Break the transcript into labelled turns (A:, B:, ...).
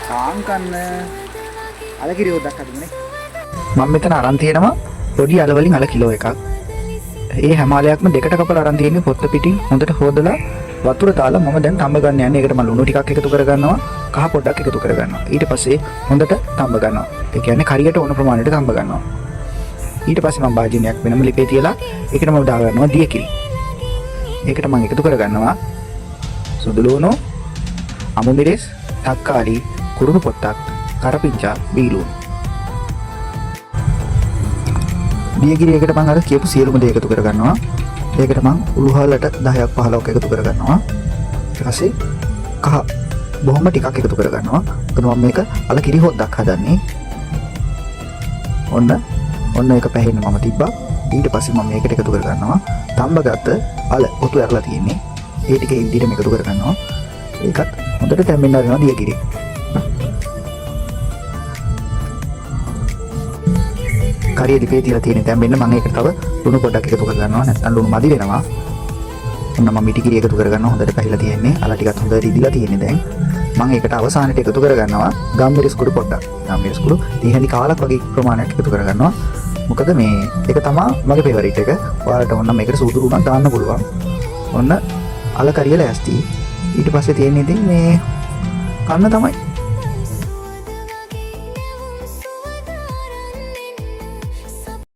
A: කාන් කන්න අල කිරි හොද්දක් හදින්නේ.
B: මම මෙතන අරන් තියෙනවා පොඩි අල වලින් අල කිලෝ එකක්. ඒ හැම අලයක්ම දෙකට කපලා අරන් තියෙන්නේ පොත්ත පිටින් හොඳට හොදලා වතුර දාලා මම දැන් තඹ ගන්න යන්නේ. ඒකට මම ලුණු ටිකක් එකතු කරගන්නවා, කහ පොඩ්ඩක් එකතු කරගන්නවා. ඊට පස්සේ හොඳට තඹ ගන්නවා. ඒ කියන්නේ කරියට ඕන ප්‍රමාණයට තඹ ගන්නවා. ඊට පස්සේ මම භාජනයක් වෙනම ලිපේ තියලා ඒකට මම දා ගන්නවා දියකිරි. ඒකට මම එකතු කරගන්නවා සුදු ලුණු, අමු මිරිස්, තක්කාලි, කුරුණු පොත්තක්, කරපිංචා, බීලුණු. දියකිරි එකට මම අර කියපු සියලුම දේ එකතු කරගන්නවා. ඒකට මම උළුහලට 10ක් 15ක් එකතු කරගන්නවා. ඊට පස්සේ කහ බොහොම ටිකක් එකතු කරගන්නවා. එතන මම මේක අල කිරි හොද්දක් හදන්නේ. ඔන්න ඒක පැහෙන්න මම තිබ්බා. ඊට පස්සේ මම මේකට එකතු කරගන්නවා තඹගත අල ඔතු ඇරලා තියෙන්නේ. ඒ ටික ඒ විදිහටම එකතු කරගන්නවා. ඒකත් හොඳට තැම්බෙන්න ආරනවා දියකිරි. කරිය දිපේ තියලා තියෙන තැම්බෙන්න මම ඒකට තව ලුණු පොඩ්ඩක් එකතු කරගන්නවා. නැත්නම් ලුණු මදි වෙනවා. ඔන්න මම මිටි කිරි එකතු කරගන්නවා. හොඳට පැහිලා තියෙන්නේ. අල ටිකත් හොඳට ඉදිලා තියෙන්නේ දැන්. මම ඒකට අවසානයේ එකතු කරගන්නවා ගම්මිරිස් කුඩු පොඩ්ඩක්. ගම්මිරිස් කුඩු තීහෙනි කාලක් වගේ ප්‍රමාණයක් එකතු කරගන්නවා. මොකද මේ ඒක තමයි මගේ ෆේවරිට් එක. ඔයාලට ඕන නම් මේකට සූදු ලුණක් දාන්න පුළුවන්. ඔන්න අල කරිය ලෑස්ති. ඊට පස්සේ තියෙන්නේ ඉතින් මේ කන්න තමයි.